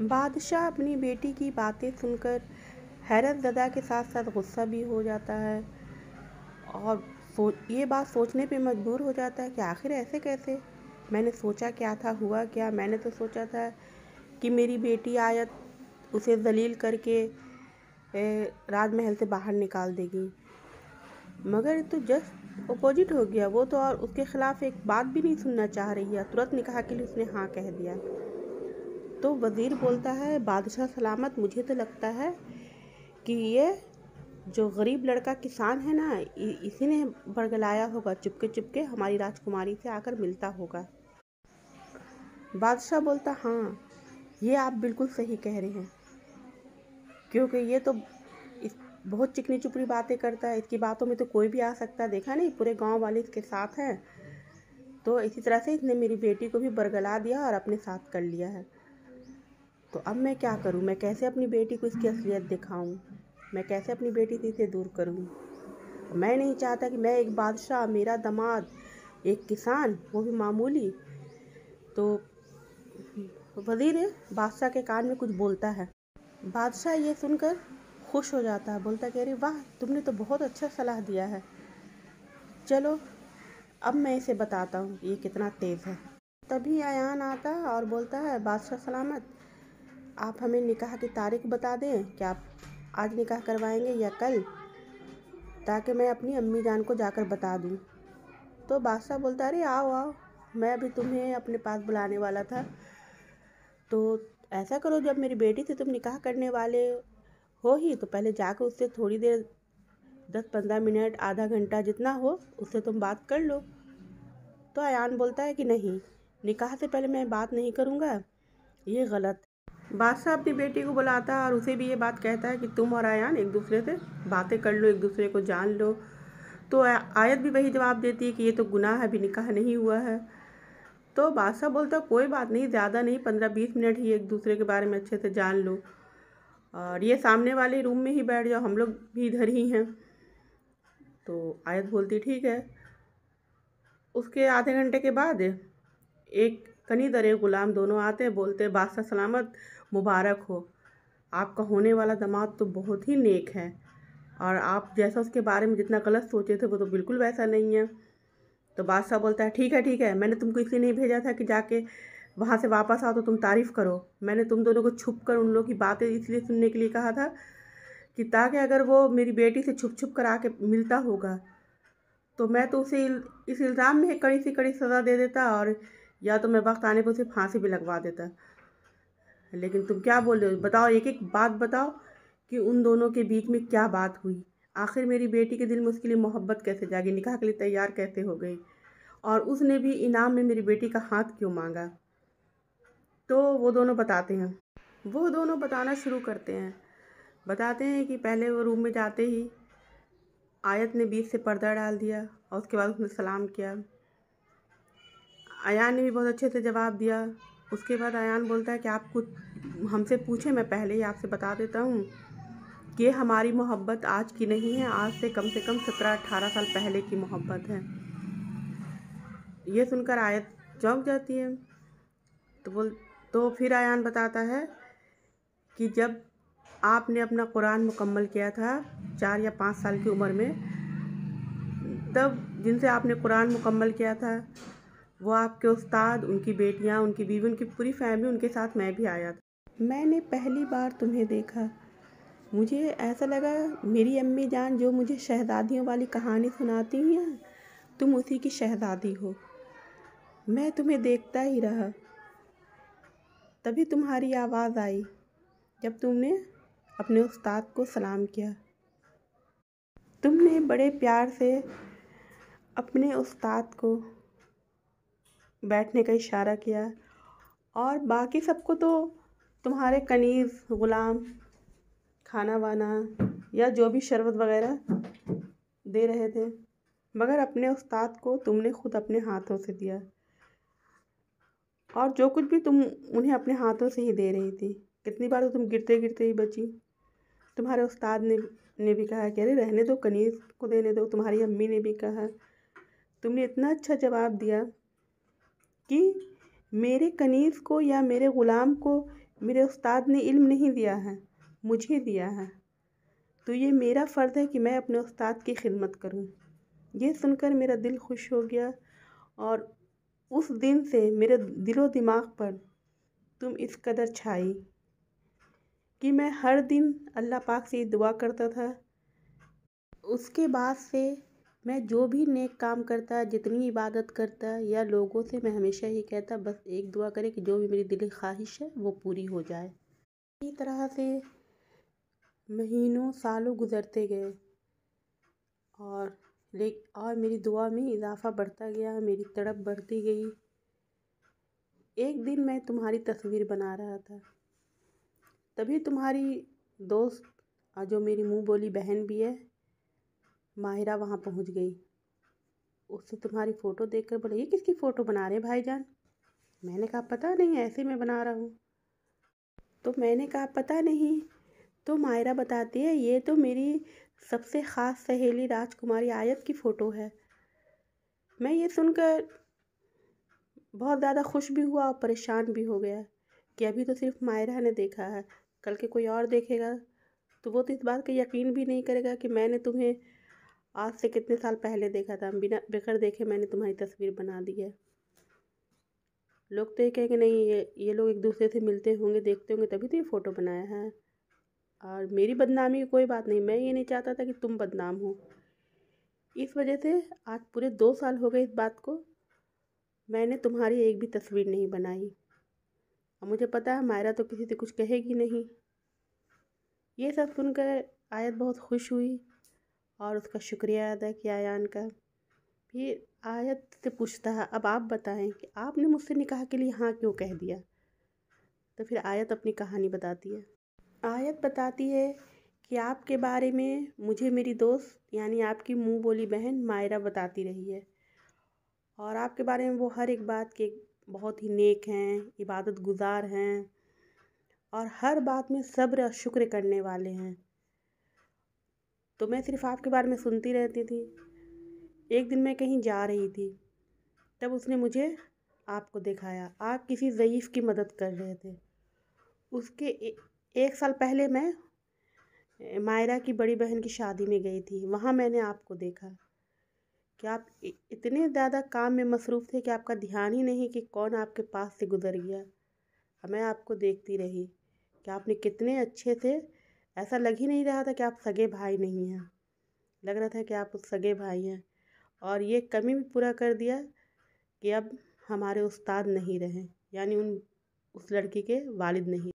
बादशाह अपनी बेटी की बातें सुनकर हैरत ज़दा के साथ साथ गुस्सा भी हो जाता है और ये बात सोचने पे मजबूर हो जाता है कि आखिर ऐसे कैसे। मैंने सोचा क्या था, हुआ क्या। मैंने तो सोचा था कि मेरी बेटी आयत उसे जलील करके राजमहल से बाहर निकाल देगी, मगर तो जस्ट अपोजिट हो गया। वो तो और उसके ख़िलाफ़ एक बात भी नहीं सुनना चाह रही है, तुरंत निकाह के लिए उसने हाँ कह दिया। तो वज़ीर बोलता है, बादशाह सलामत, मुझे तो लगता है कि ये जो गरीब लड़का किसान है ना, इसी ने बरगलाया होगा, चुपके चुपके हमारी राजकुमारी से आकर मिलता होगा। बादशाह बोलता, हाँ ये आप बिल्कुल सही कह रहे हैं, क्योंकि ये तो बहुत चिकनी चुपड़ी बातें करता है, इसकी बातों में तो कोई भी आ सकता है। देखा नहीं, पूरे गांव वाले इसके साथ हैं। तो इसी तरह से इसने मेरी बेटी को भी बरगला दिया और अपने साथ कर लिया है। तो अब मैं क्या करूं? मैं कैसे अपनी बेटी को इसकी असलियत दिखाऊं? मैं कैसे अपनी बेटी से इसे दूर करूं? मैं नहीं चाहता कि मैं एक बादशाह, मेरा दामाद एक किसान, वो भी मामूली। तो वज़ीर बादशाह के कान में कुछ बोलता है। बादशाह ये सुनकर खुश हो जाता है, बोलता कि अरे वाह, तुमने तो बहुत अच्छा सलाह दिया है। चलो अब मैं इसे बताता हूँ ये कितना तेज़ है। तभी अयान आता है और बोलता है, बादशाह सलामत, आप हमें निकाह की तारीख बता दें कि आप आज निकाह करवाएंगे या कल, ताकि मैं अपनी अम्मी जान को जाकर बता दूं। तो बादशाह बोलता है, अरे आओ आओ, मैं अभी तुम्हें अपने पास बुलाने वाला था। तो ऐसा करो, जब मेरी बेटी से तुम निकाह करने वाले हो ही, तो पहले जाकर उससे थोड़ी देर 10-15 मिनट, आधा घंटा, जितना हो उससे तुम बात कर लो। तो अयान बोलता है कि नहीं, निकाह से पहले मैं बात नहीं करूँगा, ये गलत। बादशाह अपनी बेटी को बुलाता है और उसे भी ये बात कहता है कि तुम और अयान एक दूसरे से बातें कर लो, एक दूसरे को जान लो। तो आयत भी वही जवाब देती है कि ये तो गुनाह है, अभी निकाह नहीं हुआ है। तो बादशाह बोलता, कोई बात नहीं, ज़्यादा नहीं, 15-20 मिनट ही एक दूसरे के बारे में अच्छे से जान लो, और ये सामने वाले रूम में ही बैठ जाओ, हम लोग भी इधर ही हैं। तो आयत बोलती ठीक है। उसके आधे घंटे के बाद एक कनीदर एक ग़ुलाम दोनों आते हैं, बोलते हैं, बादशाह सलामत, मुबारक हो, आपका होने वाला दामाद तो बहुत ही नेक है, और आप जैसा उसके बारे में जितना गलत सोचे थे वो तो बिल्कुल वैसा नहीं है। तो बादशाह बोलता है, ठीक है ठीक है, मैंने तुमको इसलिए नहीं भेजा था कि जाके वहाँ से वापस आओ तो तुम तारीफ़ करो। मैंने तुम दोनों को छुप कर उन लोगों की बातें इसलिए सुनने के लिए कहा था कि ताकि अगर वो मेरी बेटी से छुप छुप कर आके मिलता होगा तो मैं तो उसे इस इल्ज़ाम में कड़ी से कड़ी सज़ा दे देता, और या तो मैं वक्त आने पर उसे फांसी भी लगवा देता। लेकिन तुम क्या बोल रहे हो? बताओ, एक एक बात बताओ कि उन दोनों के बीच में क्या बात हुई। आखिर मेरी बेटी के दिल में उसके लिए मोहब्बत कैसे जागी, निकाह के लिए तैयार कैसे हो गई, और उसने भी इनाम में मेरी बेटी का हाथ क्यों मांगा। तो वो दोनों बताते हैं। वो दोनों बताना शुरू करते हैं। बताते हैं कि पहले वो रूम में जाते ही आयत ने बीच से पर्दा डाल दिया और उसके बाद उसने सलाम किया। अयान ने भी बहुत अच्छे से जवाब दिया। उसके बाद अयान बोलता है कि आप कुछ हमसे पूछे, मैं पहले ही आपसे बता देता हूँ कि हमारी मोहब्बत आज की नहीं है, आज से कम 17-18 साल पहले की मोहब्बत है। ये सुनकर आयत चौंक जाती है। तो फिर अयान बताता है कि जब आपने अपना कुरान मुकम्मल किया था 4 या 5 साल की उम्र में, तब जिनसे आपने कुरान मुकम्मल किया था वो आपके उस्ताद, उनकी बेटियां, उनकी बीवी, उनकी पूरी फैमिली, उनके साथ मैं भी आया था। मैंने पहली बार तुम्हें देखा, मुझे ऐसा लगा मेरी अम्मी जान जो मुझे शहज़ादियों वाली कहानी सुनाती हैं, तुम उसी की शहज़ादी हो। मैं तुम्हें देखता ही रहा, तभी तुम्हारी आवाज़ आई जब तुमने अपने उस्ताद को सलाम किया। तुमने बड़े प्यार से अपने उस्ताद को बैठने का इशारा किया, और बाकी सबको तो तुम्हारे कनीज़, ग़ुलाम खाना वाना या जो भी शरबत वगैरह दे रहे थे, मगर अपने उस्ताद को तुमने खुद अपने हाथों से दिया, और जो कुछ भी तुम उन्हें अपने हाथों से ही दे रही थी। कितनी बार तो तुम गिरते गिरते ही बची। तुम्हारे उस्ताद ने भी कहा कि अरे रहने दो, कनीज़ को देने दो। तुम्हारी अम्मी ने भी कहा। तुमने इतना अच्छा जवाब दिया कि मेरे कनीज़ को या मेरे ग़ुलाम को मेरे उस्ताद ने इल्म नहीं दिया है, मुझे दिया है। तो ये मेरा फ़र्ज़ है कि मैं अपने उस्ताद की खिदमत करूँ। ये सुनकर मेरा दिल खुश हो गया और उस दिन से मेरे दिलो दिमाग पर तुम इस कदर छाई कि मैं हर दिन अल्लाह पाक से दुआ करता था। उसके बाद से मैं जो भी नेक काम करता, जितनी इबादत करता या लोगों से मैं हमेशा ही कहता बस एक दुआ करे कि जो भी मेरी दिली ख्वाहिश है वो पूरी हो जाए। इसी तरह से महीनों सालों गुज़रते गए और मेरी दुआ में इजाफ़ा बढ़ता गया, मेरी तड़प बढ़ती गई। एक दिन मैं तुम्हारी तस्वीर बना रहा था, तभी तुम्हारी दोस्त जो मेरी मुँह बोली बहन भी है, माहिरा, वहाँ पहुँच गई। उससे तुम्हारी फ़ोटो देखकर बोले ये किसकी फ़ोटो बना रहे हैं भाईजान? मैंने कहा पता नहीं, ऐसे मैं बना रहा हूँ। तो मैंने कहा पता नहीं। तो माहिरा बताती है ये तो मेरी सबसे ख़ास सहेली राजकुमारी आयत की फ़ोटो है। मैं ये सुनकर बहुत ज़्यादा खुश भी हुआ और परेशान भी हो गया कि अभी तो सिर्फ माहिरा ने देखा है, कल के कोई और देखेगा तो वो तो इस बात का यकीन भी नहीं करेगा कि मैंने तुम्हें आज से कितने साल पहले देखा था, बिना बगैर देखे मैंने तुम्हारी तस्वीर बना दी है। लोग तो ये कहेंगे नहीं, ये लोग एक दूसरे से मिलते होंगे, देखते होंगे तभी तो ये फ़ोटो बनाया है। और मेरी बदनामी की कोई बात नहीं, मैं ये नहीं चाहता था कि तुम बदनाम हो। इस वजह से आज पूरे 2 साल हो गए इस बात को, मैंने तुम्हारी एक भी तस्वीर नहीं बनाई। और मुझे पता है मायरा तो किसी से कुछ कहेगी नहीं। ये सब सुनकर आयत बहुत खुश हुई और उसका शुक्रिया अदा किया आयान का। फिर आयत से पूछता है अब आप बताएं कि आपने मुझसे निकाह के लिए हाँ क्यों कह दिया। तो फिर आयत अपनी कहानी बताती है। आयत बताती है कि आपके बारे में मुझे मेरी दोस्त यानी आपकी मुँह बोली बहन मायरा बताती रही है और आपके बारे में वो हर एक बात के बहुत ही नेक हैं, इबादत गुज़ार हैं और हर बात में सब्र और शुक्र करने वाले हैं। तो मैं सिर्फ आपके बारे में सुनती रहती थी। एक दिन मैं कहीं जा रही थी, तब उसने मुझे आपको दिखाया। आप किसी ज़ईफ़ की मदद कर रहे थे। उसके एक साल पहले मैं मायरा की बड़ी बहन की शादी में गई थी, वहाँ मैंने आपको देखा कि आप इतने ज़्यादा काम में मसरूफ़ थे कि आपका ध्यान ही नहीं कि कौन आपके पास से गुज़र गया। मैं आपको देखती रही कि आपने कितने अच्छे से, ऐसा लग ही नहीं रहा था कि आप सगे भाई नहीं हैं, लग रहा था कि आप उस सगे भाई हैं। और ये कमी भी पूरा कर दिया कि अब हमारे उस्ताद नहीं रहे, यानी उस लड़की के वालिद नहीं।